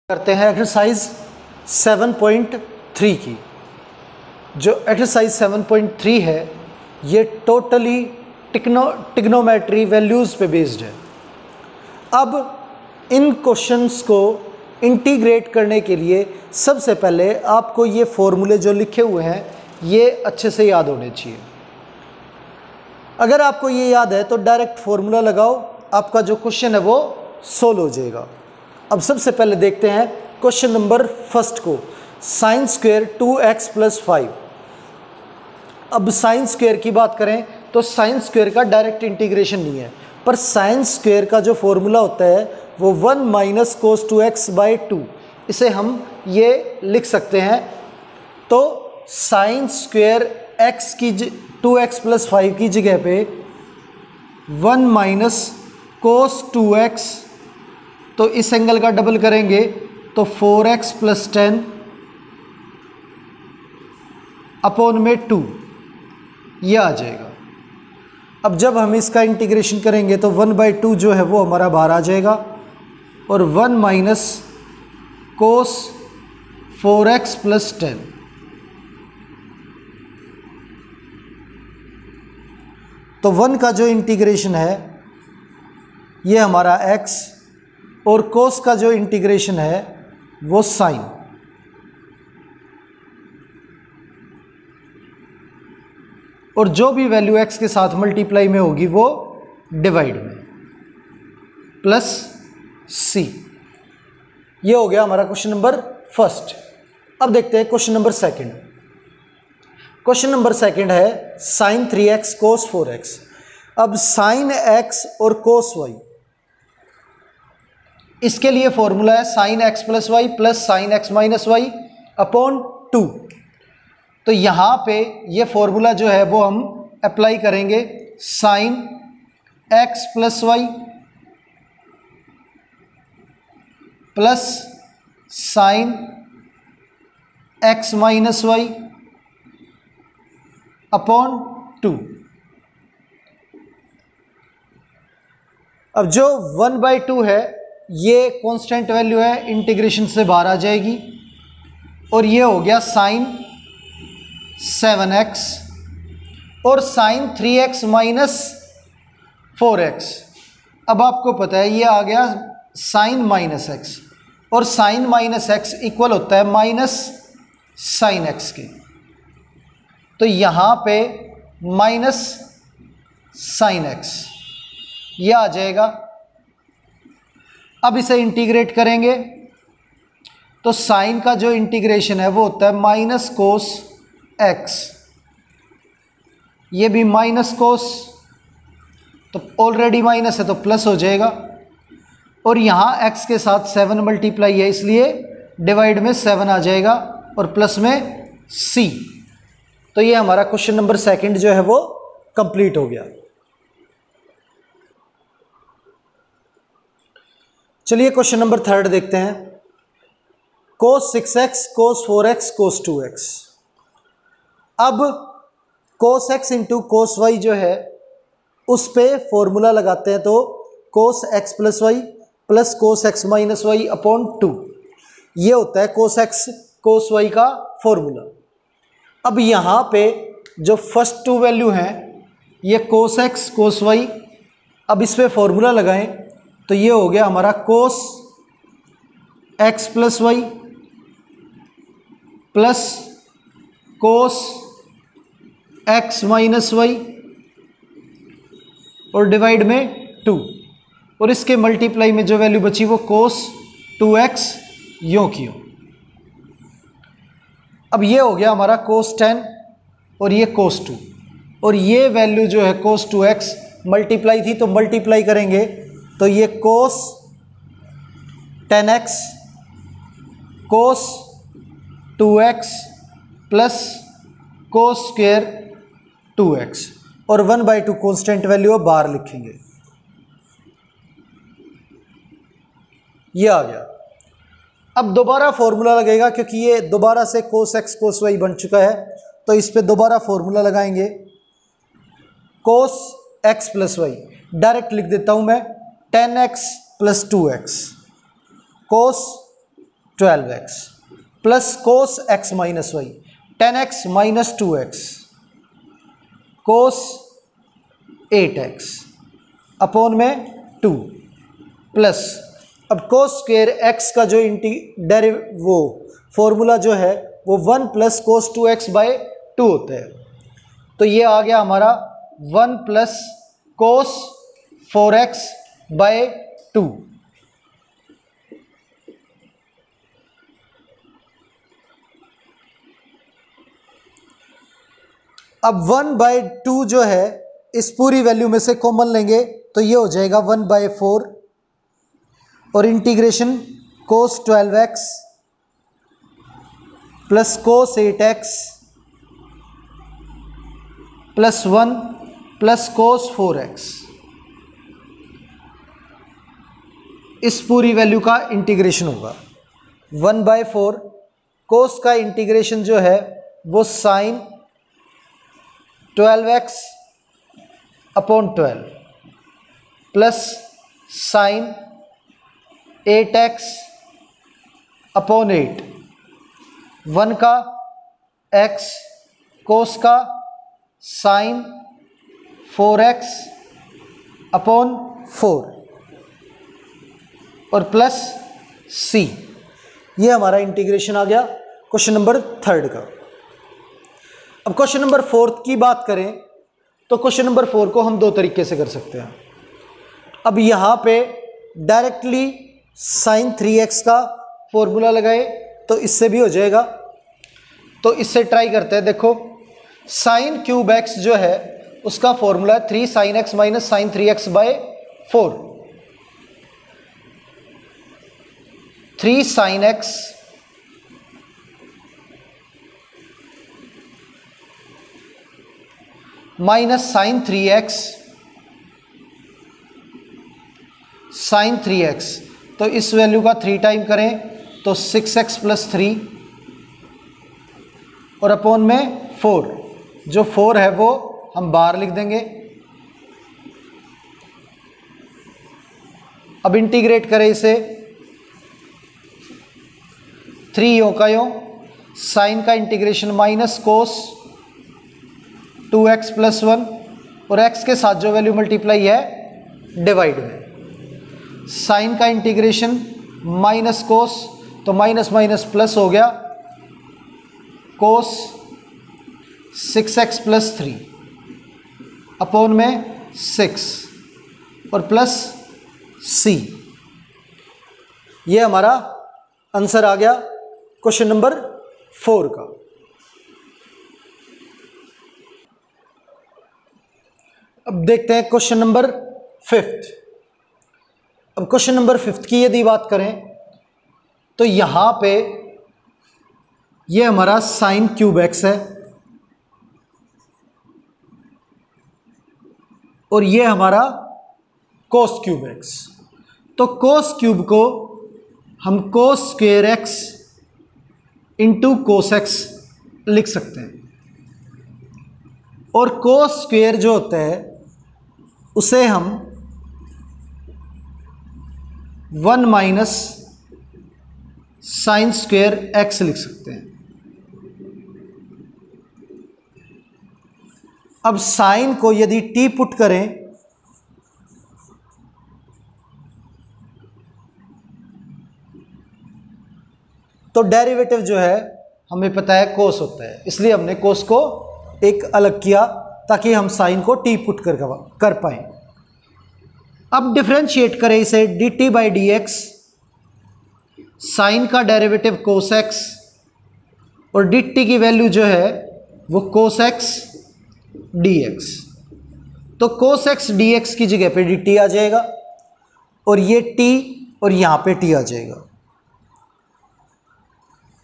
करते हैं एक्सरसाइज 7.3 की। जो एक्सरसाइज 7.3 है ये टोटली टिग्नोमेट्री वैल्यूज़ पे बेस्ड है। अब इन क्वेश्चंस को इंटीग्रेट करने के लिए सबसे पहले आपको ये फॉर्मूले जो लिखे हुए हैं ये अच्छे से याद होने चाहिए। अगर आपको ये याद है तो डायरेक्ट फॉर्मूला लगाओ, आपका जो क्वेश्चन है वो सोल्व हो जाएगा। अब सबसे पहले देखते हैं क्वेश्चन नंबर फर्स्ट को, साइन स्क्वायर 2x + 5। अब साइन स्क्वायर की बात करें तो साइन स्क्वायर का डायरेक्ट इंटीग्रेशन नहीं है, पर साइन स्क्वायर का जो फॉर्मूला होता है वो 1 - cos 2x/2। इसे हम ये लिख सकते हैं। तो साइन स्क्वायर x की 2x + 5 की जगह पे 1 - cos 2x, तो इस एंगल का डबल करेंगे तो 4x + 10 अपॉन में 2 ये आ जाएगा। अब जब हम इसका इंटीग्रेशन करेंगे तो 1/2 जो है वो हमारा बाहर आ जाएगा और 1 - cos 4x + 10। तो 1 का जो इंटीग्रेशन है ये हमारा x और cos का जो इंटीग्रेशन है वो साइन। और जो भी वैल्यू x के साथ मल्टीप्लाई में होगी वो डिवाइड में प्लस c। ये हो गया हमारा क्वेश्चन नंबर फर्स्ट। अब देखते हैं question number second. Question number second है sin 3x cos 4x। अब sin x और cos y, इसके लिए फॉर्मूला है sin x + y + sin x - y upon 2। तो यहाँ पे ये फॉर्मूला जो है वो हम अप्लाई करेंगे, sin x + y plus sin x - y upon 2। अब जो 1/2 है ये कांस्टेंट वैल्यू है, इंटीग्रेशन से बाहर आ जाएगी और ये हो गया sin 7x और sin 3x - 4x। अब आपको पता है ये आ गया sin -x और sin -x इक्वल होता है माइनस sin x के। तो यहाँ पे माइनस sin x ये आ जाएगा। अब इसे इंटीग्रेट करेंगे तो साइन का जो इंटीग्रेशन है वो होता है -cos x, ये भी -cos, तो ऑलरेडी माइनस है तो प्लस हो जाएगा। और यहाँ x के साथ 7 मल्टीप्लाई है इसलिए डिवाइड में 7 आ जाएगा और प्लस में c। तो ये हमारा क्वेश्चन नंबर सेकंड जो है वो कंप्लीट हो गया। चलिए क्वेश्चन नंबर थर्ड देखते हैं, cos 6x cos 4x cos 2x। अब cos x × cos y जो है उस पे फॉर्मूला लगाते हैं तो cos x + y + cos x - y upon 2 ये होता है cos x cos y का फॉर्मूला। अब यहाँ पे जो फर्स्ट 2 वैल्यू हैं ये cos x cos y, अब इस पे फॉर्मूला लगाएं तो ये हो गया हमारा cos x + y plus cos x - y और डिवाइड में 2 और इसके मल्टीप्लाई में जो वैल्यू बची वो cos 2x यों की। अब ये हो गया हमारा cos 10 और ये cos 2 और ये वैल्यू जो है cos 2x मल्टीप्लाई थी तो मल्टीप्लाई करेंगे तो ये cos 10x cos 2x plus cos square 2x और 1/2 कांस्टेंट वैल्यू है बाहर लिखेंगे, ये आ गया। अब दोबारा फॉर्मूला लगेगा क्योंकि ये दोबारा से cos x cos y बन चुका है तो इस पे दोबारा फॉर्मूला लगाएंगे। cos x + y डायरेक्ट लिख देता हूं मैं 10x + 2x cos 12x plus cos x minus y 10x minus 2x cos 8x upon में 2 प्लस अब कोस स्क्वेयर x का जो वो फॉर्मूला जो है वो 1 प्लस कोस 2x बाय 2 होता है। तो ये आ गया हमारा 1 प्लस कोस 4x बाय 2। अब 1 बाय 2 जो है इस पूरी वैल्यू में से कॉमन लेंगे तो ये हो जाएगा 1 बाय 4 और इंटीग्रेशन कोस 12x प्लस कोस 8x plus 1 plus cos 4x, इस पूरी वैल्यू का इंटीग्रेशन होगा 1 बाय 4। कोस का इंटीग्रेशन जो है वो sine 12x upon 12 plus sine 8x upon 8, 1 का x कोस का साइन 4x अपॉन 4 और प्लस c। ये हमारा इंटीग्रेशन आ गया क्वेश्चन नंबर 3 का। अब क्वेश्चन नंबर 4 की बात करें तो क्वेश्चन नंबर 4 को हम दो तरीके से कर सकते हैं। अब यहाँ पे डायरेक्टली साइन 3x का फॉर्मूला लगाए तो इससे भी हो जाएगा, तो इससे ट्राई करते हैं। देखो साइन क्यूब x जो है उसका फॉर्मूला है 3 sine x minus sine 3x by 4। 3 sine x minus sine 3x sine 3x, तो इस वैल्यू का 3 टाइम करें तो 6x प्लस 3 और अपॉन में 4, जो 4 है वो हम बाहर लिख देंगे। अब इंटीग्रेट करें इसे 3 यों का यों, साइन का integration minus cos 2x plus 1 और x के साथ जो वैल्यू मल्टीप्लाई है डिवाइड में, साइन का इंटीग्रेशन माइनस कोस तो माइनस माइनस प्लस हो गया कोस 6x प्लस 3 अपॉन में 6 और प्लस c। ये हमारा आंसर आ गया क्वेश्चन नंबर 4 का। अब देखते हैं क्वेश्चन नंबर 5। अब क्वेश्चन नंबर 5 की यदि बात करें तो यहां पे ये हमारा साइन क्यूब x है और ये हमारा कोस क्यूब x। तो कोस क्यूब को हम cos square x into cos x लिख सकते हैं और कोस स्क्वेयर जो होता है उसे हम 1 माइनस साइन स्क्वेयर x लिख सकते हैं। अब साइन को यदि t पुट करें तो डेरिवेटिव जो है हमें पता है कोस होता है, इसलिए हमने कोस को एक अलग किया ताकि हम साइन को t पुट कर पाएं। अब डिफरेंशिएट करें इसे dt by d x, sine का डेरिवेटिव कोस x और dt की वैल्यू जो है वो कोस x dx। तो कोस x dx की जगह पे dt आ जाएगा और ये t और यहाँ पे t आ जाएगा।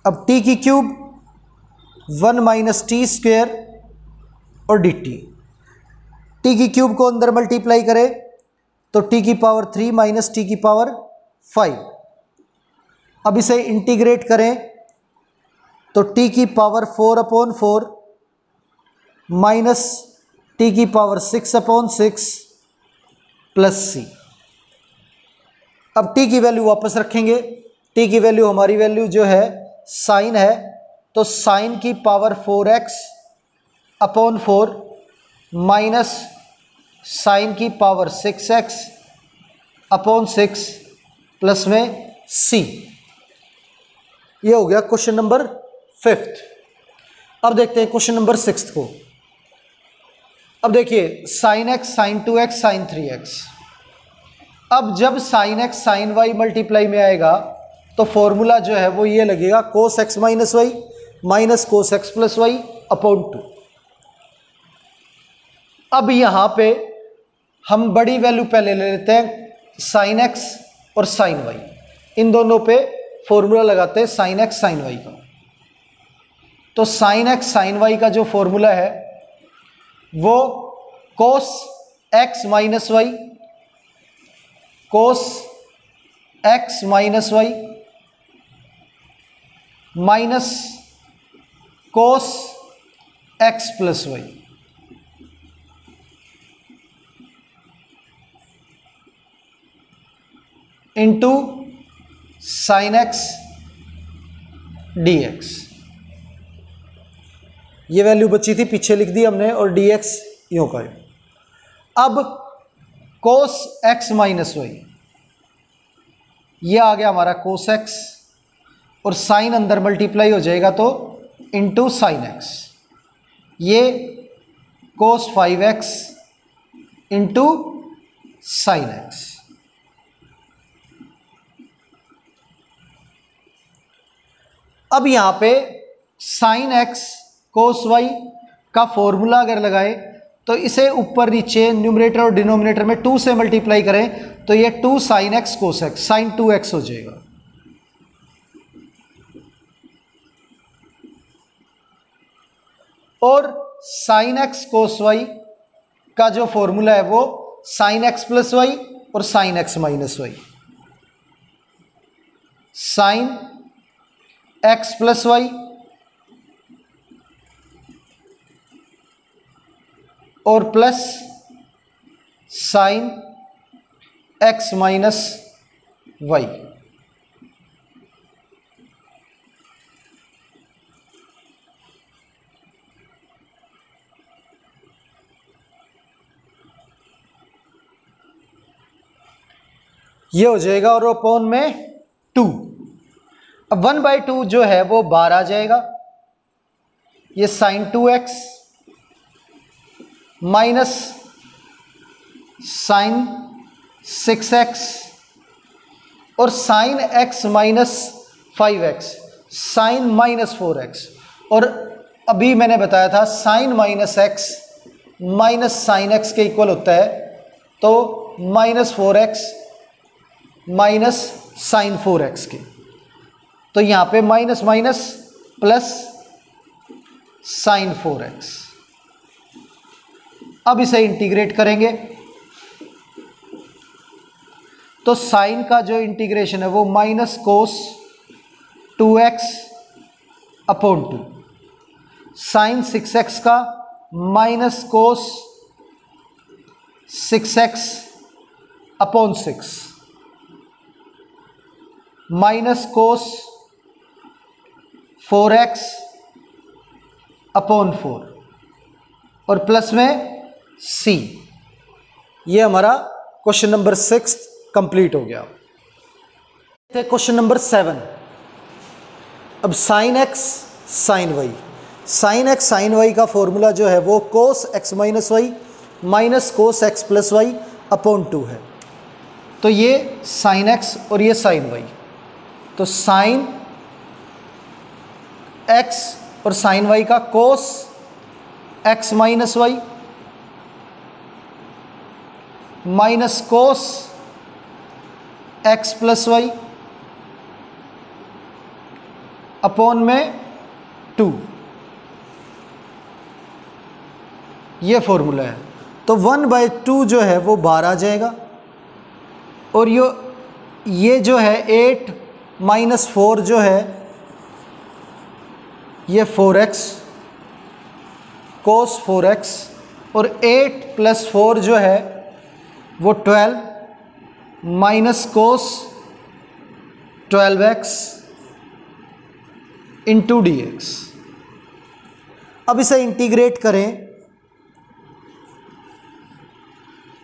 अब t की क्यूब 1 माइनस टी स्क्वेयर और dt, t की क्यूब को अंदर मल्टीप्लाई करें तो t की पावर 3 माइनस t की पावर 5। अब इसे इंटीग्रेट करें तो t की पावर 4 अपॉन 4 माइनस t की पावर 6 अपॉन 6 प्लस c। अब t की वैल्यू वापस रखेंगे टी की वैल्यू हमारी वैल्यू जो है साइन है, तो साइन की power 4x upon 4 minus sine की पावर 6x अपॉन 6 प्लस में c। ये हो गया क्वेश्चन नंबर 5। अब देखते हैं क्वेश्चन नंबर 6 को। अब देखिए sign x sine 2x sign 3x। अब जब sine x sine y multiply में आएगा तो फॉर्मूला जो है वो ये लगेगा cos x minus y minus cos x plus y upon 2। अब यहाँ पे हम बड़ी वैल्यू पहले ले लेते हैं साइन x और साइन y, इन दोनों पे फॉर्मूला लगाते हैं साइन x साइन y का। तो साइन x साइन y का जो फॉर्मूला है वो cos x minus y cos x minus y minus cos x plus y into sine x dx। ये वैल्यू बची थी, पीछे लिख दी हमने, और dx यूं का। अब cos x माइनस वाई, ये आ गया हमारा cos x, और साइन अंदर मल्टीप्लाई हो जाएगा तो इंटू साइन x, ये cos 5x into sine x। अब यहां पे साइन x cos y का फॉर्मूला अगर लगाए तो इसे ऊपर नीचे न्यूमरेटर और डिनोमिनेटर में 2 से मल्टीप्लाई करें तो ये 2 sine x cos x sine 2x हो जाएगा। और साइन x cos y का जो फॉर्मूला है वो साइन x प्लस वाई और sine x minus y, sine x plus y और plus sine x minus y. ये हो जाएगा और अपॉन में 2। अब 1/2 जो है वो बाहर आ जाएगा, ये sign 2x minus sine 6x और sine x minus 5x sine minus 4x। और अभी मैंने बताया था sine minus x minus sine x के इक्वल होता है, तो minus 4x minus sign 4x के, तो यहाँ पे minus minus plus sign 4x। अब इसे इंटीग्रेट करेंगे तो साइन का जो इंटीग्रेशन है वो minus cos 2x upon 2, sign 6x का minus cos 6x upon 6 minus cos 4x upon 4 और प्लस में c। ये हमारा क्वेश्चन नंबर 6 कंप्लीट हो गया। Question number 7। अब sine x sine y, sine x sine y का फॉर्मूला जो है वो cos x minus y minus cos x plus y upon 2 है। तो ये साइन x और ये साइन y, तो साइन x और साइन y का cos x minus y minus cos x plus y upon में 2, ये फॉर्मूला है। तो 1/2 जो है वो बाहर आ जाएगा, और ये जो है 8 माइनस 4 जो है ये 4x कोस 4x, और 8 प्लस 4 जो है वो 12 minus cos 12x into D x. अब इसे इंटीग्रेट करें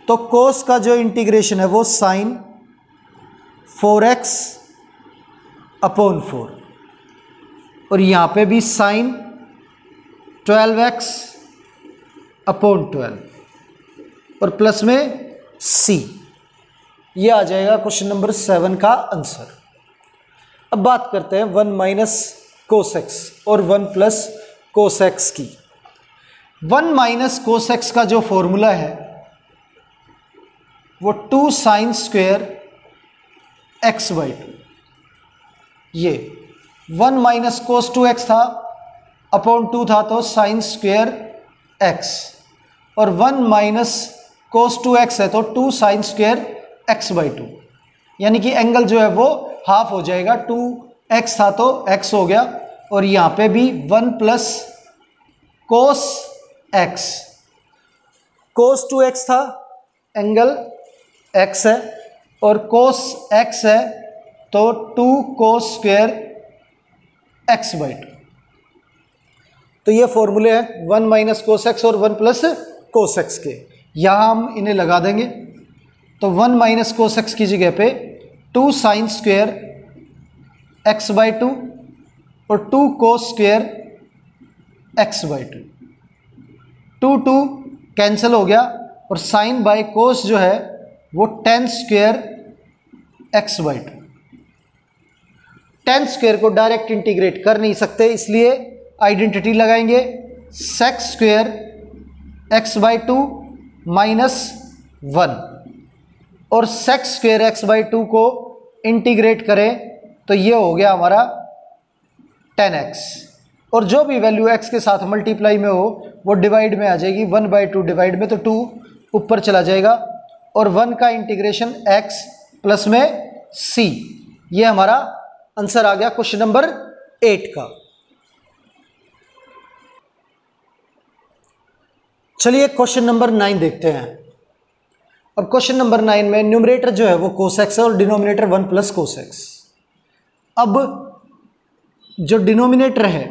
तो कोस का जो इंटीग्रेशन है वो साइन 4x अपॉन 4, और यहाँ पे भी साइन 12x अपॉन 12 और प्लस में c। ये आ जाएगा क्वेश्चन नंबर 7 का आंसर। अब बात करते हैं 1 माइनस कोस एक्स और 1 प्लस कोस एक्स की। 1 माइनस कोस एक्स का जो फॉर्मूला है वो 2 साइन स्क्वेयर एक्स बाई 2। ये 1 माइनस कोस 2x था अपॉन 2 था तो साइन स्क्वेयर x, और 1 माइनस कोस 2x है तो 2 साइन स्क्वेयर x बाई 2, यानी कि एंगल जो है वो हाफ हो जाएगा। 2x था तो x हो गया, और यहाँ पे भी 1 प्लस कोस x, कोस 2x था एंगल x है, और कोस x है तो 2 कोस स्क्वेयर x बाई 2। तो ये फॉर्मूले हैं 1 माइनस कोस एक्स और 1 प्लस कोस एक्स के। यहाँ हम इन्हें लगा देंगे तो 1 माइनस कोस एक्स की जगह पे 2 साइन स्क्वेयर एक्स बाई 2 और 2 cos square x by 2। 2 cancel हो गया, और साइन बाई कोस जो है वो tan square x by 2। Tan square को डायरेक्ट इंटीग्रेट कर नहीं सकते, इसलिए आइडेंटिटी लगाएंगे sec square x by 2 minus 1, और सेक स्क्वेयर एक्स बाई 2 को इंटीग्रेट करें तो ये हो गया हमारा 10x, और जो भी वैल्यू x के साथ मल्टीप्लाई में हो वो डिवाइड में आ जाएगी। 1/2 डिवाइड में तो 2 ऊपर चला जाएगा, और 1 का इंटीग्रेशन x प्लस में c। ये हमारा आंसर आ गया क्वेश्चन नंबर 8 का। चलिए क्वेश्चन नंबर 9 देखते हैं। अब क्वेश्चन नंबर 9 में न्यूमरेटर जो है वो कोस एक्स है और डिनोमिनेटर 1 प्लस कोस एक्स। अब जो डिनोमिनेटर है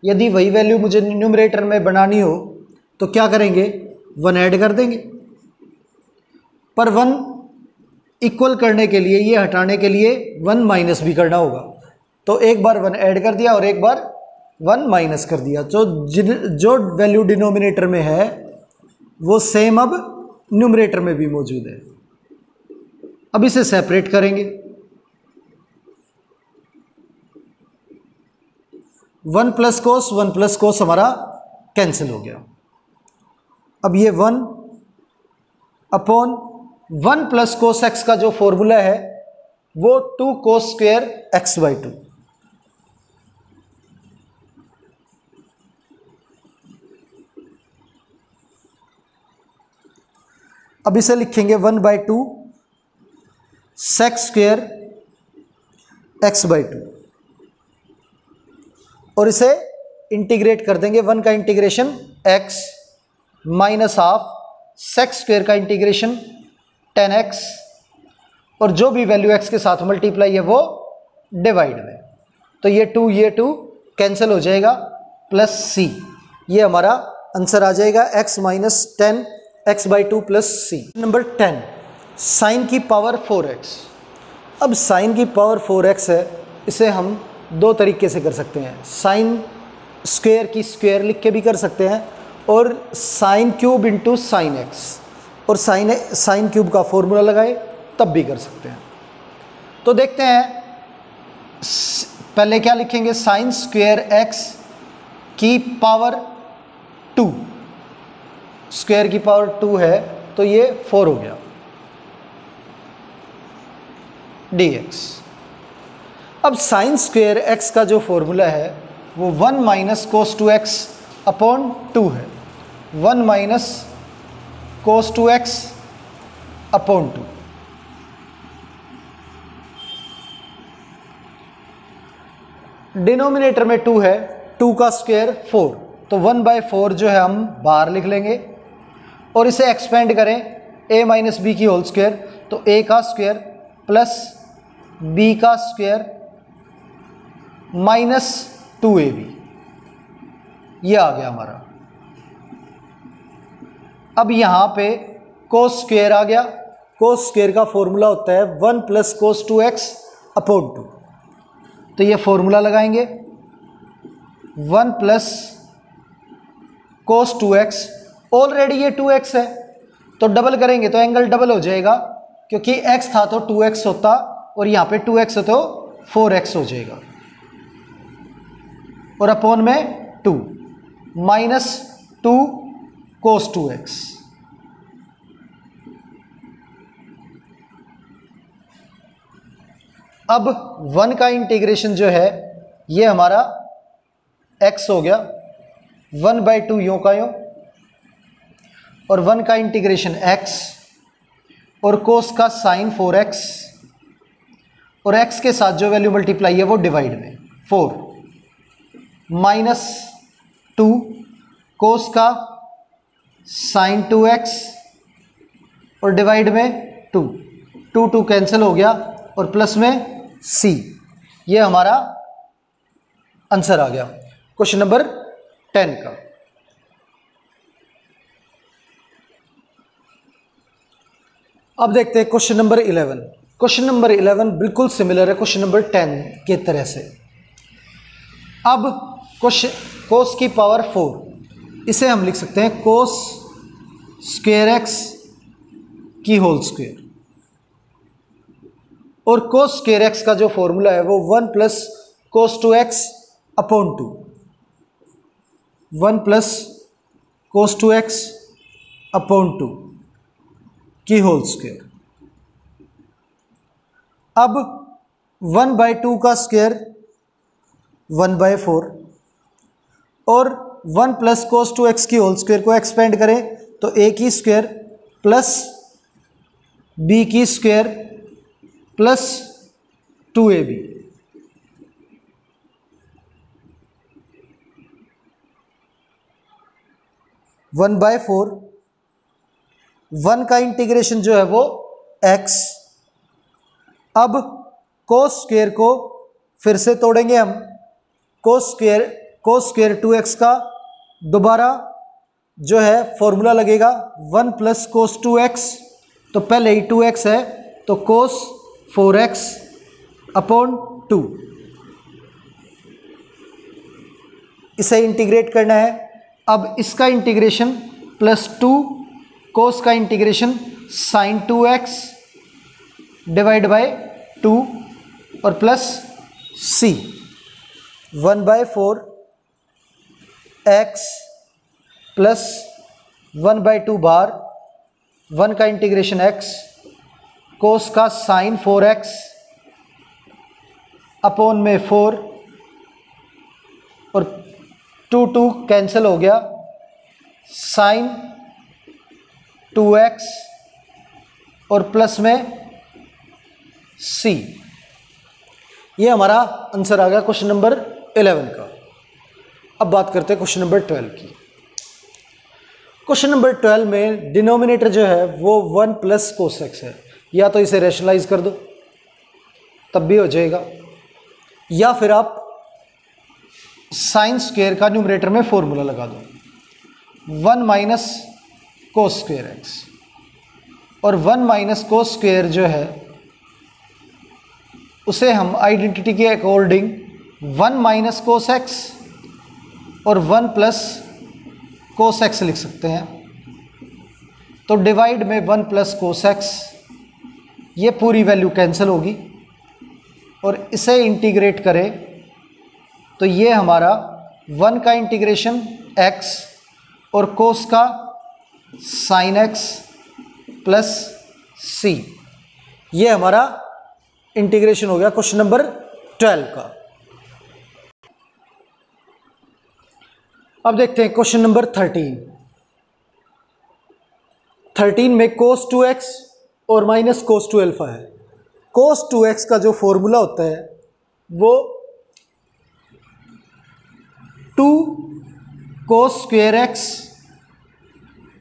यदि वही वैल्यू मुझे न्यूमरेटर में बनानी हो तो क्या करेंगे, 1 ऐड कर देंगे। पर 1 इक्वल करने के लिए, ये हटाने के लिए 1 माइनस भी करना होगा। तो एक बार 1 ऐड कर दिया और एक बार 1 माइनस कर दिया। जो वैल्यू डिनोमिनेटर में है वो सेम अब न्यूमरेटर में भी मौजूद है। अब इसे सेपरेट करेंगे। 1 प्लस कोस हमारा कैंसिल हो गया। अब ये 1 अपॉन 1 प्लस कोस एक्स का जो फॉर्मूला है वो 2 कोस स्क्वेयर एक्स बाई 2। अब इसे लिखेंगे 1/2 सेक स्क्वेयर एक्स बाई 2, और इसे इंटीग्रेट कर देंगे। 1 का integration x minus half sec square का इंटीग्रेशन 10x, और जो भी वैल्यू x के साथ मल्टीप्लाई है वो डिवाइड में। तो ये 2 कैंसिल हो जाएगा, प्लस c। ये हमारा आंसर आ जाएगा x minus 10 x by 2 plus c। Number 10 sine की पावर 4x। अब साइन की पावर 4x है, इसे हम दो तरीके से कर सकते हैं। साइन स्क्वेयर की स्क्वेयर लिख के भी कर सकते हैं, और sine cube into sine x, और साइन क्यूब का फॉर्मूला लगाए तब भी कर सकते हैं। तो देखते हैं, पहले क्या लिखेंगे, साइन स्क्वेयर एक्स की पावर 2, स्क्वायर की पावर 2 है तो ये 4 हो गया dx। अब साइन स्क्वेयर x का जो फॉर्मूला है वो 1 माइनस कोस 2x अपॉन 2 है। 1 minus cos 2x upon 2। Denominator में 2 है, 2 का स्क्वायर 4, तो 1/4 जो है हम बाहर लिख लेंगे, और इसे एक्सपेंड करें a माइनस बी की होल स्क्वायर, तो a का स्क्वायर प्लस बी का स्क्वायर माइनस 2ab, ये आ गया हमारा। अब यहां पे कोस स्क्वायर आ गया। कोस स्क्वायर का फॉर्मूला होता है 1 प्लस कोस 2x अपॉन 2। तो ये फॉर्मूला लगाएंगे 1 प्लस कोस 2x, ऑलरेडी ये 2x है तो डबल करेंगे तो एंगल डबल हो जाएगा, क्योंकि x था तो 2x होता और यहाँ पे 2x है तो 4x हो जाएगा, और अपॉन में 2 माइनस 2 कोस 2x। अब 1 का इंटीग्रेशन जो है ये हमारा x हो गया, 1/2 यूं का यूं, और 1 का इंटीग्रेशन x, और कोस का साइन 4x, और x के साथ जो वैल्यू मल्टीप्लाई है वो डिवाइड में 4 माइनस 2 कोस का साइन 2x, और डिवाइड में 2, 2 कैंसिल हो गया, और प्लस में c। ये हमारा आंसर आ गया क्वेश्चन नंबर 10 का। अब देखते हैं क्वेश्चन नंबर 11। क्वेश्चन नंबर 11 बिल्कुल सिमिलर है क्वेश्चन नंबर 10 के तरह से। अब कोस की पावर 4, इसे हम लिख सकते हैं कोस स्क्वायर एक्स की होल स्क्वायर, और कोस स्क्वायर एक्स का जो फॉर्मूला है वो 1 plus cos 2x upon 2, 1 plus cos 2x upon 2 की होल स्क्वायर। अब 1/2 का स्क्वायर 1/4, और 1 प्लस कोस 2x की होल स्क्वायर को एक्सपेंड करें तो a की स्क्वायर प्लस b की स्क्वायर प्लस 2ab। 1/4, 1 का इंटीग्रेशन जो है वो x। अब कोस स्क्वायर को फिर से तोड़ेंगे हम, कोस स्क्वायर 2x का दोबारा जो है फॉर्मूला लगेगा 1 प्लस कोस 2x, तो पहले ही 2x है तो कोस 4x अपॉन 2, इसे इंटीग्रेट करना है। अब इसका इंटीग्रेशन प्लस 2 कोस का integration sign 2x divide by 2, और प्लस c 1/4 x प्लस 1/2 बार 1 का इंटीग्रेशन x, कोस का साइन 4x अपॉन में 4, और 2 कैंसिल हो गया, साइन 2x और प्लस में c। ये हमारा आंसर आ गया क्वेश्चन नंबर 11 का। अब बात करते हैं क्वेश्चन नंबर 12 की। क्वेश्चन नंबर 12 में डिनोमिनेटर जो है वो 1 प्लस कोस x है। या तो इसे रैशनलाइज कर दो तब भी हो जाएगा, या फिर आप साइन स्क्वायर का न्यूमरेटर में फॉर्मूला लगा दो 1 माइनस कोस स्क्वायर एक्स, और 1 माइनस कोस स्क्वायर जो है उसे हम आइडेंटिटी के अकॉर्डिंग 1 माइनस कोस एक्स और 1 प्लस कोस एक्स लिख सकते हैं। तो डिवाइड में 1 प्लस कोस एक्स, ये पूरी वैल्यू कैंसिल होगी, और इसे इंटीग्रेट करें तो ये हमारा 1 का इंटीग्रेशन x और कोस का साइन x प्लस c, ये हमारा इंटीग्रेशन हो गया क्वेश्चन नंबर 12 का। अब देखते हैं क्वेश्चन नंबर 13 में कोस 2x और माइनस कोस 2 अल्फा है। कोस 2x का जो फॉर्मूला होता है वो 2 कोस स्क्वायर एक्स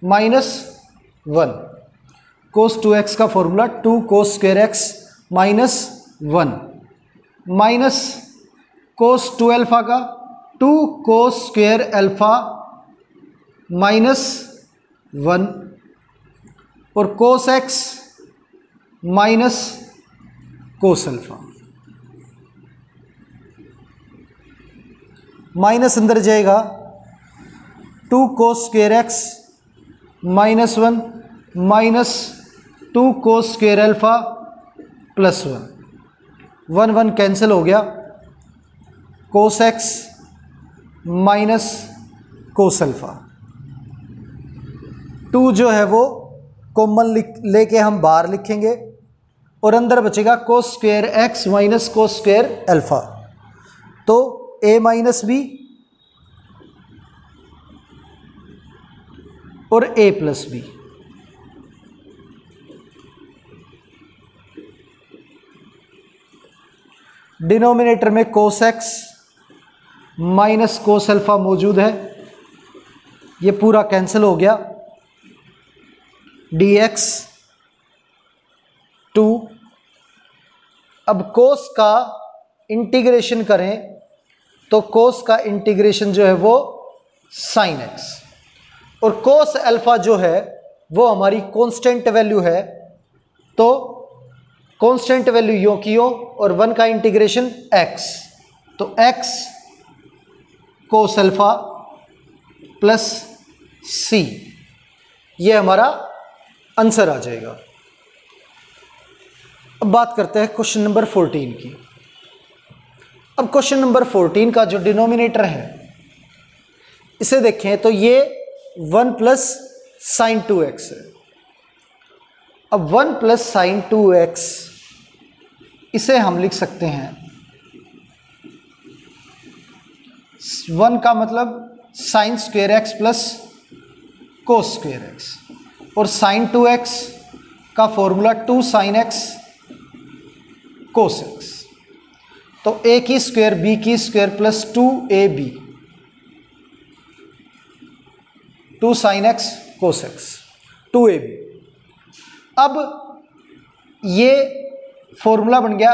माइनस 1। कोस 2x का formula 2 cos square x minus 1 minus cos 2 alpha का 2 कोस स्क्वायर अल्फ़ा माइनस 1 और कोस x minus cos alpha. Minus अंदर जाएगा 2 cos square x minus 1 minus 2 cos square alpha plus 1 1 cancel हो गया, कोस x minus cos alpha. 2 जो है वो common लेके हम बाहर लिखेंगे और अंदर बचेगा cos square x minus cos square alpha. तो a माइनस बी और a प्लस बी। डिनोमिनेटर में कोस एक्स माइनस कोस अल्फ़ा मौजूद है, ये पूरा कैंसिल हो गया, dx 2। अब कोस का इंटीग्रेशन करें तो कोस का इंटीग्रेशन जो है वो साइन एक्स, और कोस अल्फ़ा जो है वो हमारी कांस्टेंट वैल्यू है, तो कांस्टेंट वैल्यू यो की यो और 1 का इंटीग्रेशन x, तो x cos alpha plus c, ये हमारा आंसर आ जाएगा। अब बात करते हैं क्वेश्चन नंबर 14 की। अब क्वेश्चन नंबर 14 का जो डिनोमिनेटर है इसे देखें तो ये 1 प्लस साइन 2x है। अब 1 प्लस साइन 2x इसे हम लिख सकते हैं 1 का मतलब sine square x plus cos square x, और साइन 2x का formula 2 sine x cos x, तो a की स्क्वायर b की square plus 2ab, 2 sine x cos x 2ab। अब ये फॉर्मूला बन गया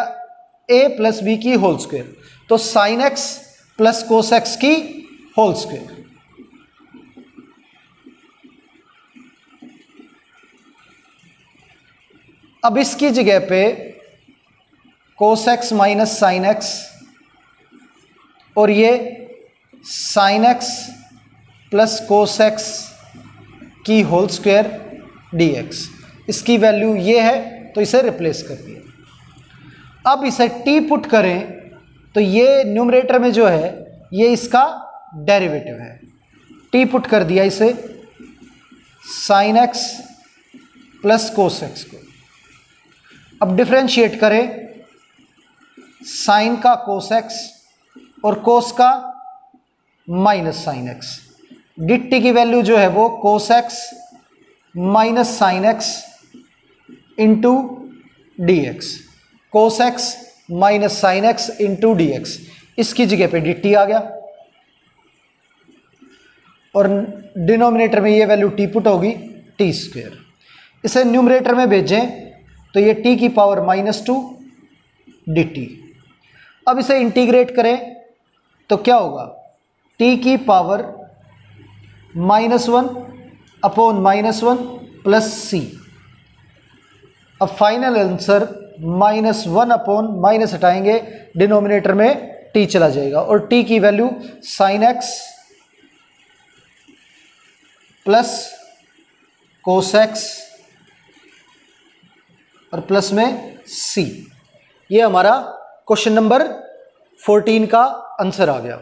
a प्लस बी की होल स्क्वायर, तो sine x plus cos x की होल स्क्वायर। अब इसकी जगह पे कोस एक्स माइनस साइन एक्स और ये sine x plus cos x की होल स्क्वायर dx, इसकी वैल्यू ये है तो इसे रिप्लेस कर दिया। अब इसे t पुट करें तो ये न्यूमरेटर में जो है ये इसका डेरिवेटिव है, t पुट कर दिया इसे sine x plus cos x को। अब डिफरेंशिएट करें साइन का कोस एक्स और कोस का माइनस साइन एक्स, dt की वैल्यू जो है वो कोस x minus sine x into D x, कोस x minus sine x into D x, इसकी जगह पे dt आ गया और डिनोमिनेटर में ये वैल्यू t पुट होगी t स्क्वायर। इसे न्यूमरेटर में भेजें तो ये t की पावर -2 dt। अब इसे इंटीग्रेट करें तो क्या होगा, t की पावर -1 अपॉन -1 प्लस c। अब फाइनल आंसर -1 अपॉन माइनस हटाएंगे, डिनोमिनेटर में t चला जाएगा और t की value sine x plus cos x और प्लस में c। ये हमारा क्वेश्चन नंबर 14 का आंसर आ गया।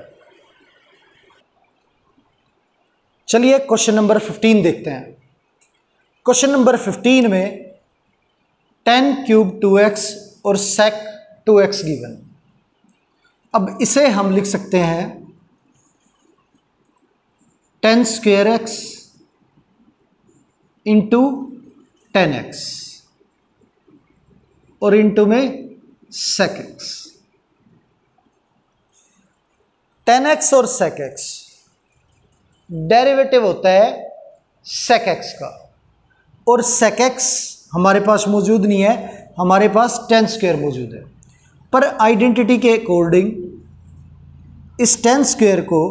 चलिए क्वेश्चन नंबर 15 देखते हैं। क्वेश्चन नंबर 15 में tan क्यूब 2x और sec 2x गिवन। अब इसे हम लिख सकते हैं tan square x into ten x और इंटू में sec x। tan x और sec x डेरिवेटिव होता है sec x का, और sec x हमारे पास मौजूद नहीं है, हमारे पास tan स्क्वायर मौजूद है। पर आइडेंटिटी के अकॉर्डिंग इस टेन स्क्वेयर को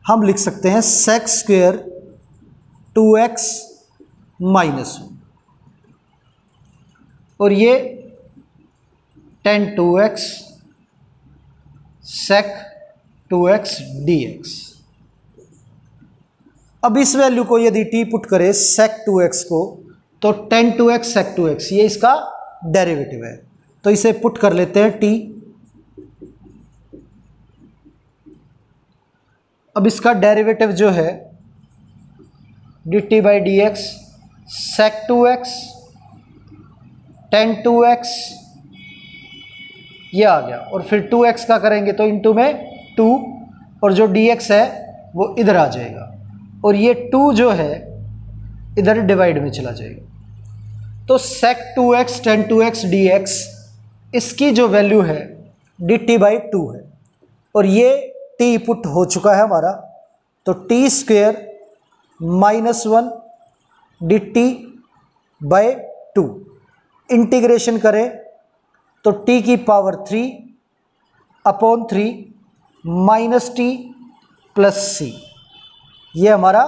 हम लिख सकते हैं सेक स्क्वेयर 2x माइनस 1, और ये टेन 2x सेक 2x dx। अब इस वैल्यू को यदि t पुट करे सेक 2x को, तो टेन 2x सेक 2x ये इसका डेरिवेटिव है, तो इसे पुट कर लेते हैं t। अब इसका डेरिवेटिव जो है dt by d x sec 2x tan 2x ये आ गया, और फिर 2x का करेंगे तो इनटू में 2, और जो dx है वो इधर आ जाएगा, और ये 2 जो है इधर डिवाइड में चला जाएगा। तो सेक 2x टेन 2x dx इसकी जो वैल्यू है dt बाई 2 है, और ये t पुट हो चुका है हमारा, तो t square minus 1 dt by 2 integration करें तो t की power 3 upon 3 minus t plus c, ये हमारा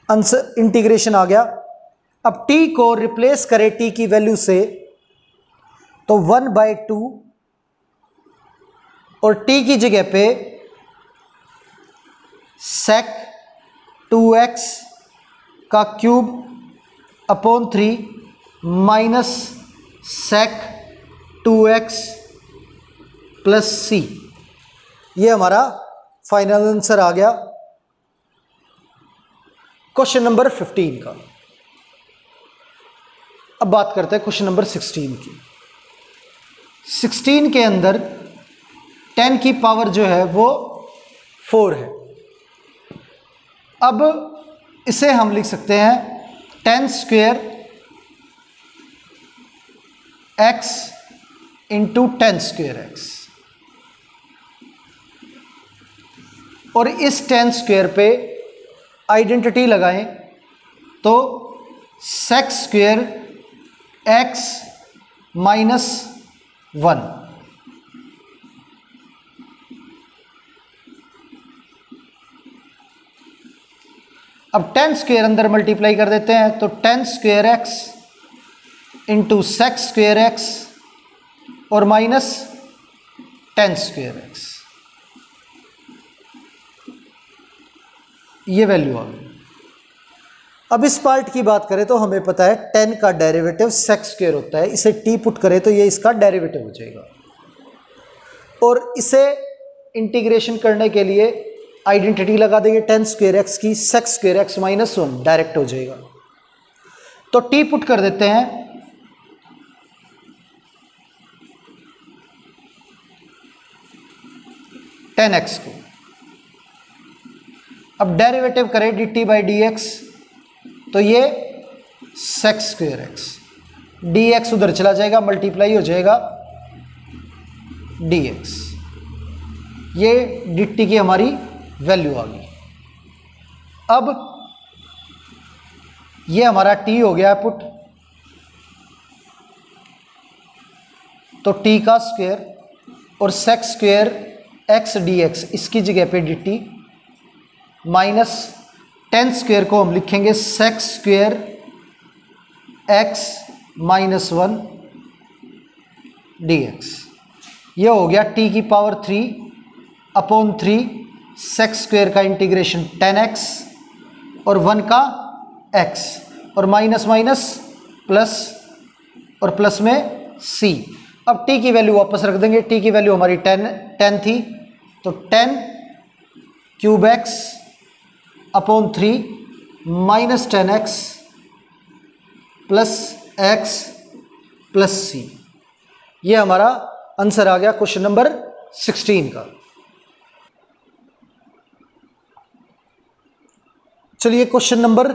आंसर इंटीग्रेशन आ गया। अब t को रिप्लेस करें t की वैल्यू से, तो 1/2 और t की जगह पे सेक 2x का cube upon 3 minus sec 2x plus c, ये हमारा फाइनल आंसर आ गया क्वेश्चन नंबर 15 का। अब बात करते हैं क्वेश्चन नंबर 16 की। 16 के अंदर 10 की पावर जो है वो 4 है। अब इसे हम लिख सकते हैं 10 square x into 10 square x, और इस 10 स्क्वेयर पे आइडेंटिटी लगाएं तो सेक स्क्वेयर x माइनस 1, अब 10 स्क्वेयर अंदर मल्टीप्लाई कर देते हैं, तो 10 square x into sec square x और माइनस 10 स्क्वेयर x, ये वैल्यू आ गई। अब इस पार्ट की बात करें तो हमें पता है 10 का डेरिवेटिव सेक स्क्वेयर होता है, इसे t पुट करें तो ये इसका डेरिवेटिव हो जाएगा, और इसे इंटीग्रेशन करने के लिए आइडेंटिटी लगा देंगे 10 स्क्वेयर x की, sec square x minus 1 direct हो जाएगा। तो t पुट कर देते हैं, टेन एक्स को। अब डेरिवेटिव करें dt बाई डी एक्स, तो ये sec square x, d x उधर चला जाएगा, मल्टीप्लाई हो जाएगा dx, ये dt की हमारी वैल्यू आ गई। अब ये हमारा t हो गया पुट, तो t का स्क्वायर और सेक स्क्वायर x dx इसकी जगह पे dt माइनस 10 स्क्वायर को हम लिखेंगे sec square x minus 1 dx, ये हो गया t की पावर 3 अपॉन 3 सेक स्क्वायर का इंटीग्रेशन 10x और 1 का x, और माइनस माइनस प्लस, और प्लस में c। अब t की वैल्यू वापस रख देंगे, t की वैल्यू हमारी 10 थी, तो 10 cube x upon 3 minus 10x plus x plus c, ये हमारा आंसर आ गया क्वेश्चन नंबर 16 का। चलिए क्वेश्चन नंबर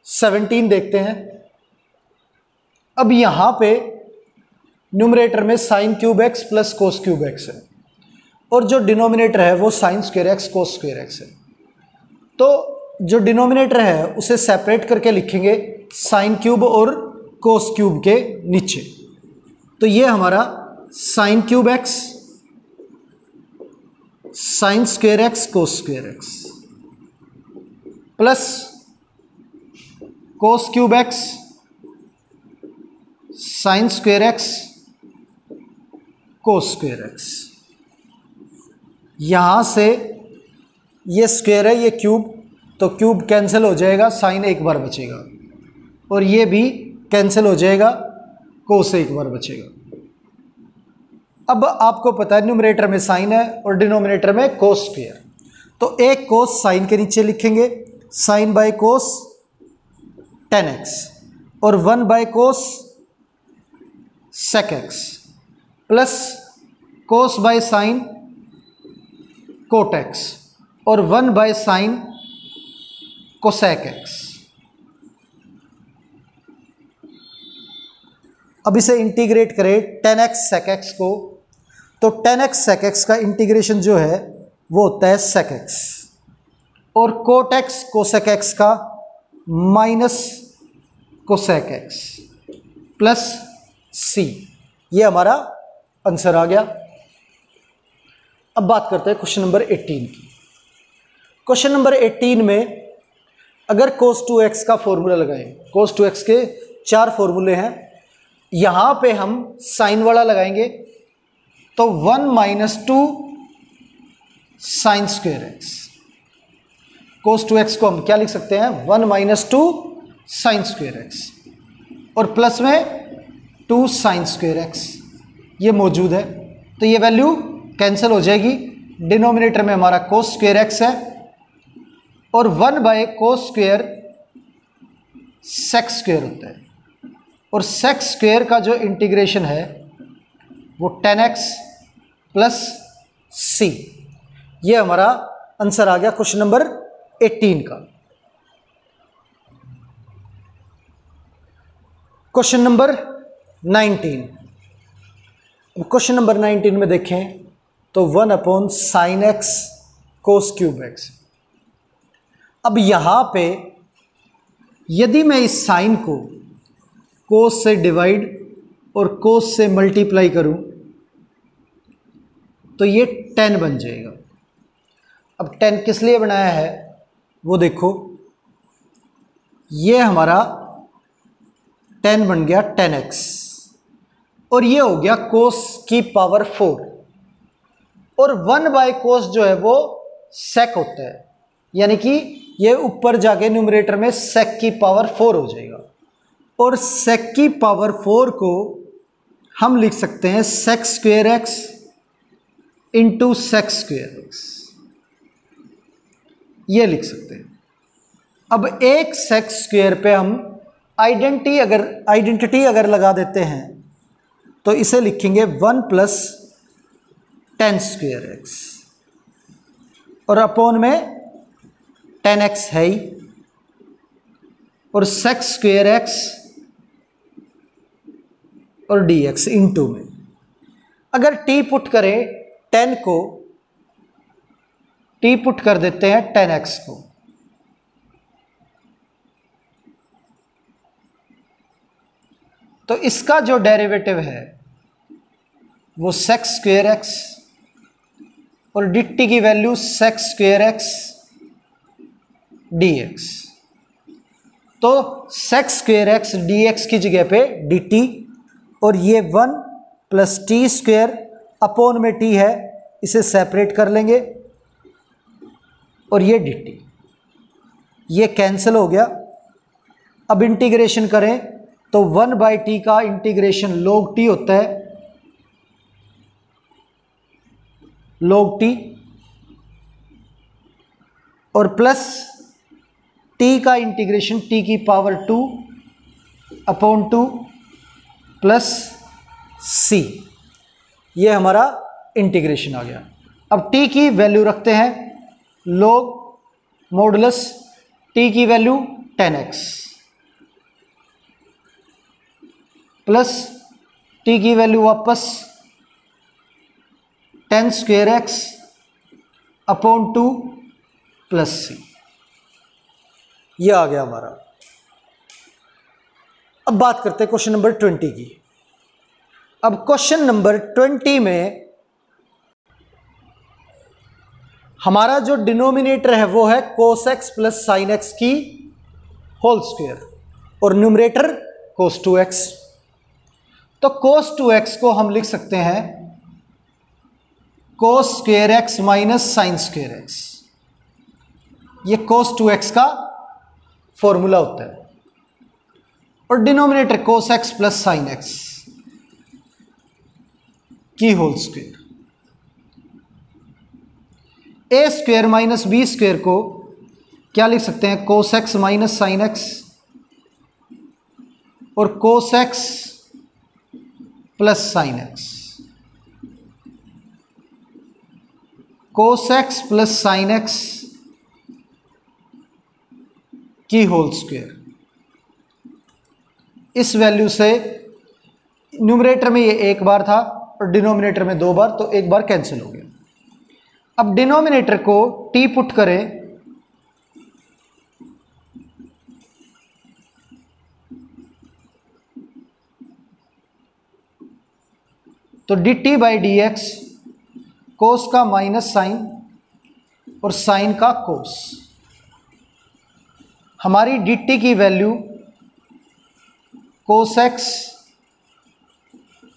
17 देखते हैं। अब यहां पे न्यूमरेटर में sine cube x plus cos cube x है, और जो डिनोमिनेटर है वो sine square x cos square x है। तो जो डिनोमिनेटर है उसे सेपरेट करके लिखेंगे साइन क्यूब और कोस क्यूब के नीचे, तो ये हमारा sine cube x sine square x कोस square x plus cos cube x sine square x कोस स्क्वेयर एक्स। यहां से ये स्क्वेयर है, ये क्यूब, तो क्यूब कैंसिल हो जाएगा, साइन एक बार बचेगा, और ये भी कैंसिल हो जाएगा, कोस एक बार बचेगा। अब आपको पता है न्यूमरेटर में साइन है और डिनोमिनेटर में कोस स्क्वेयर, तो एक कोस साइन के नीचे लिखेंगे, sine by cos tan x, और 1 by cos sec x plus cos by sine cot x, और 1 बाय साइन कोसेक x। अब इसे इंटीग्रेट करें tan x sec x को, तो tan x sec x का इंटीग्रेशन जो है वो होता है sec x, और कोट x कोसेक x का minus cosec x plus c। ये हमारा आंसर आ गया। अब बात करते हैं क्वेश्चन नंबर 18 की। क्वेश्चन नंबर 18 में अगर cos 2x का फॉर्मूला लगाएं, cos 2x के 4 फॉर्मूले हैं, यहां पे हम साइन वाला लगाएंगे, तो 1 minus 2 sine square x. cos 2x को हम क्या लिख सकते हैं, 1 माइनस 2 साइन स्क्वेयर एक्स, और प्लस में 2 साइन स्क्वेयर एक्स ये मौजूद है, तो ये वैल्यू कैंसिल हो जाएगी। डिनोमिनेटर में हमारा कोस स्क्वेयर एक्स है, और 1 by cos square sec square होता है, और सेक स्क्वेयर का जो इंटीग्रेशन है वो tan x प्लस c। ये हमारा आंसर आ गया क्वेश्चन नंबर 18 का। Question number 19। क्वेश्चन नंबर 19 में देखें तो 1 upon sine x cos cube x. अब यहां पे यदि मैं इस साइन को कोस से डिवाइड और कोस से मल्टीप्लाई करूं तो ये 10 बन जाएगा। अब 10 किस लिए बनाया है वो देखो, ये हमारा 10 बन गया 10x, और ये हो गया कोस की पावर 4, और 1 बाय कोस जो है वो सेक होता है, यानी कि ये ऊपर जाके न्यूमरेटर में सेक की पावर 4 हो जाएगा, और सेक की पावर 4 को हम लिख सकते हैं sec square x into sec square x, ये लिख सकते हैं। अब एक सेक स्क्वेयर पे हम आइडेंटिटी अगर लगा देते हैं तो इसे लिखेंगे 1 प्लस tan स्क्वेयर एक्स, और अपॉन में tan x है ही, और सेक स्क्वेयर एक्स और dx इंटू में अगर t पुट करें 10 को, t पुट कर देते हैं 10x को, तो इसका जो डेरिवेटिव है वो सेक स्क्वेयर एक्स, और dt की value sec square x dx, तो सेक स्क्वेयर एक्स dx की जगह पे dt, और ये 1 प्लस टी स्क्वेयर अपॉन में t है, इसे सेपरेट कर लेंगे, और ये dt, ये कैंसिल हो गया। अब इंटीग्रेशन करें तो 1 बाई टी का इंटीग्रेशन log t होता है, log t, और प्लस t का इंटीग्रेशन t की पावर 2 अपॉन 2 प्लस c, ये हमारा इंटीग्रेशन आ गया। अब t की वैल्यू रखते हैं log मॉडुलस t की वैल्यू 10x प्लस t की वैल्यू वापस tan square x upon 2 plus c, ये आ गया हमारा। अब बात करते हैं क्वेश्चन नंबर 20 की। अब क्वेश्चन नंबर 20 में हमारा जो डिनोमिनेटर है वो है cos x plus sine x की होल स्क्वायर और न्यूमरेटर cos 2x। तो cos 2x को हम लिख सकते हैं cos square x minus sine square x। ये cos 2x का फॉर्मूला होता है और denominator cos x plus sine x की whole square. A square minus b square को क्या लिख सकते हैं cos x minus sine x और cos x plus sine x। cos x plus sine x की होल स्क्वायर। इस वैल्यू से न्यूमरेटर में ये एक बार था और डिनोमिनेटर में 2 बार, तो एक बार कैंसिल हो गया। अब डिनोमिनेटर को t पुट करें तो dt बाई डी एक्स कोस का माइनस साइन और साइन का कोस। हमारी dt की वैल्यू कोस x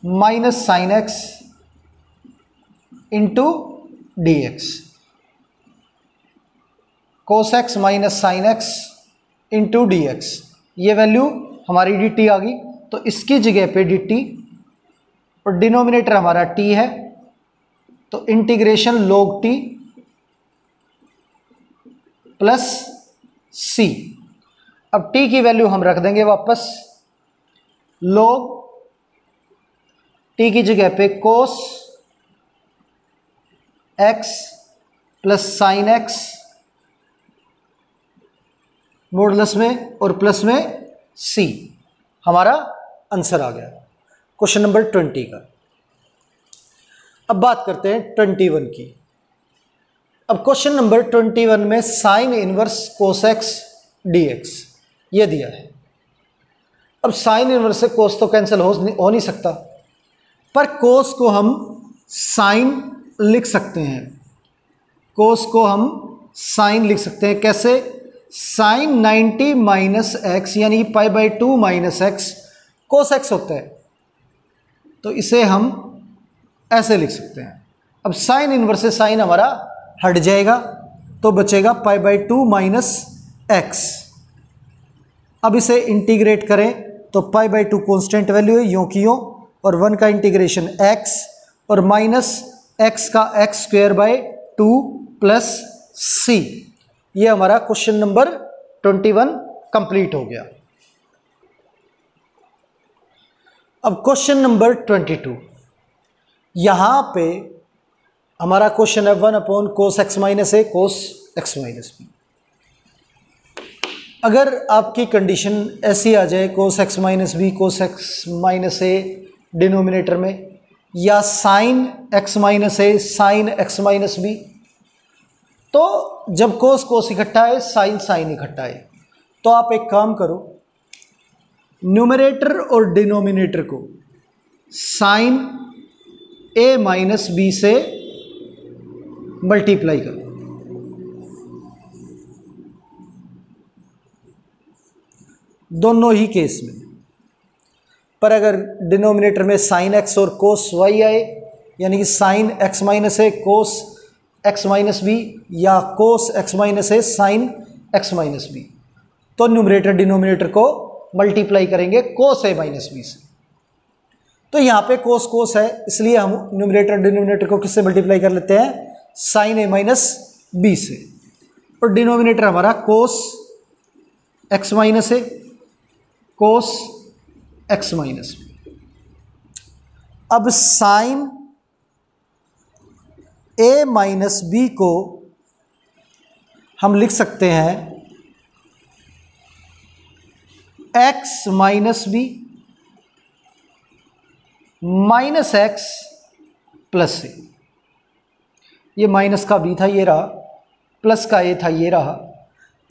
minus sine x into D x. कोस x minus sine x into D x, ये वैल्यू हमारी dt आ गई। तो इसकी जगह पे dt और डिनोमिनेटर हमारा t है, तो integration log t plus c। अब t की वैल्यू हम रख देंगे वापस, log t की जगह पे cos x plus sine x modulus में और प्लस में c। हमारा आंसर आ गया क्वेश्चन नंबर 20 का। अब बात करते हैं 21 की। अब क्वेश्चन नंबर 21 में sine inverse cos x d x ये दिया है। अब साइन इनवर्स से कोस तो कैंसिल हो नहीं सकता, पर कोस को हम साइन लिख सकते हैं। कोस को हम साइन लिख सकते हैं, कैसे? साइन 90 माइनस एक्स यानी pi by 2 minus x cos x होता है, तो इसे हम ऐसे लिख सकते हैं। अब साइन इनवर्स से साइन हमारा हट जाएगा तो बचेगा पाई बाई 2 माइनस एक्स। अब इसे इंटीग्रेट करें तो पाई बाई 2 कॉन्स्टेंट वैल्यू है, यों की यों, और 1 का इंटीग्रेशन एक्स और माइनस एक्स का x square by 2 plus c. ये हमारा क्वेश्चन नंबर 21 कंप्लीट हो गया। अब क्वेश्चन नंबर 22, यहां पे हमारा क्वेश्चन है 1 cos x minus a cos x minus b. अगर आपकी कंडीशन ऐसी आ जाए cos x minus b cos x minus a denominator में, या sine x minus a sine x minus b, तो जब कोस कोस इकट्ठा है साइन साइन इकट्ठा है, तो आप एक काम करो, न्यूमरेटर और डिनोमिनेटर को साइन ए माइनस बी से मल्टीप्लाई करो। दोनों ही केस में, पर अगर डिनोमिनेटर में साइन एक्स और कोस वाई आए, यानी कि sign x minus a cos x minus B या कोस x minus a sine x minus b, तो न्यूमरेटर डिनोमिनेटर को मल्टीप्लाई करेंगे कोस ए माइनस बी से। तो यहाँ पे कोस कोस है, इसलिए हम न्यूमरेटर डिनोमिनेटर को किससे मल्टीप्लाई कर लेते हैं? साइन ए माइनस बी से। और डिनोमिनेटर हमारा cos x minus a cos x minus b. अब साइन ए माइनस बी को हम लिख सकते हैं x minus b minus x plus a. ये माइनस का बी था, ये रहा, प्लस का ए था, ये रहा।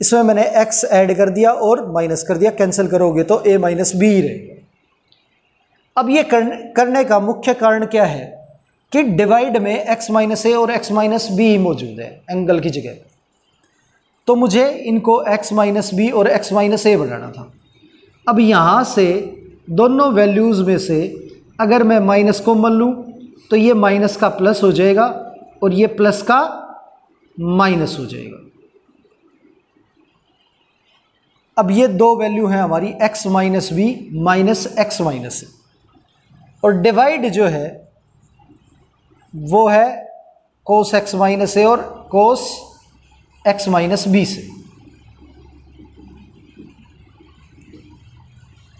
इसमें मैंने एक्स ऐड कर दिया और माइनस कर दिया, कैंसिल करोगे तो ए माइनस बी ही रहेगा। अब ये करने का मुख्य कारण क्या है कि डिवाइड में x माइनस ए और x माइनस बी ही मौजूद है एंगल की जगह, तो मुझे इनको x माइनस बी और x माइनस ए बनाना था। अब यहाँ से दोनों वैल्यूज़ में से अगर मैं माइनस कॉमन लूँ तो ये माइनस का प्लस हो जाएगा और ये प्लस का माइनस हो जाएगा। अब ये दो वैल्यू हैं हमारी x minus b minus x minus a, और डिवाइड जो है वो है कोस x माइनस ए और कोस x माइनस बी से।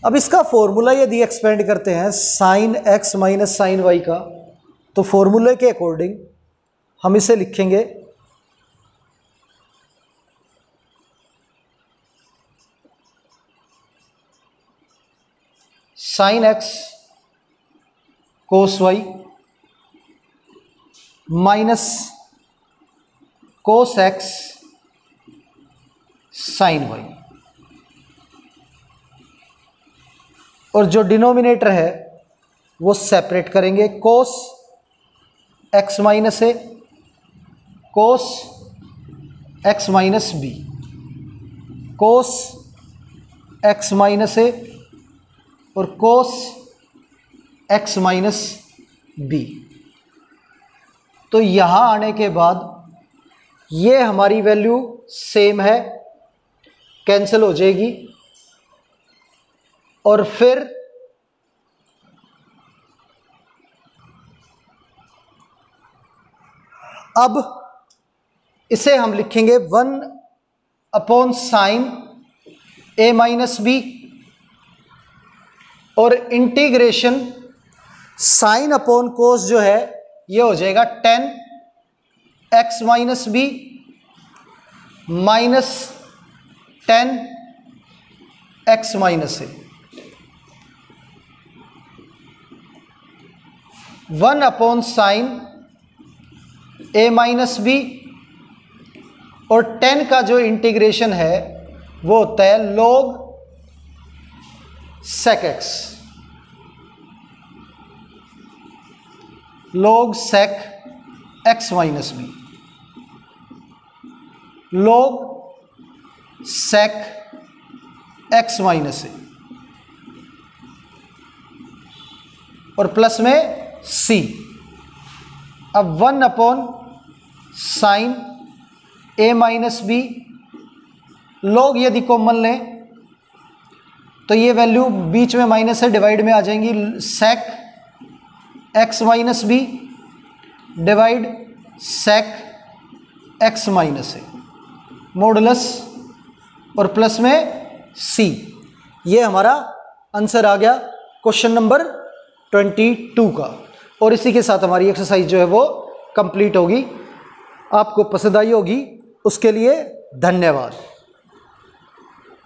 अब इसका फॉर्मूला यदि एक्सपेंड करते हैं sine x minus sine y का, तो फॉर्मूले के अकॉर्डिंग हम इसे लिखेंगे sine x cos y minus cos x sine y, और जो डिनोमिनेटर है वो सेपरेट करेंगे, cos x minus a cos x minus b, cos x minus a और कोस x माइनस बी। तो यहाँ आने के बाद ये हमारी वैल्यू सेम है, कैंसिल हो जाएगी, और फिर अब इसे हम लिखेंगे 1 साइन ए माइनस बी, और इंटीग्रेशन साइन अपॉन कोस जो है ये हो जाएगा 10 x minus b minus 10 x minus a, 1 sine a minus b, और 10 का जो इंटीग्रेशन है वो होता है log sec x, log sec x minus b, log sec x minus a, और प्लस में c। अब 1 sine a minus b, log यदि कॉमन लें तो ये वैल्यू बीच में माइनस से डिवाइड में आ जाएंगी, sec x minus b divide sec x minus a, modulus और प्लस में c। ये हमारा आंसर आ गया क्वेश्चन नंबर 22 का, और इसी के साथ हमारी एक्सरसाइज जो है वो कंप्लीट होगी। आपको पसंद आई होगी, उसके लिए धन्यवाद।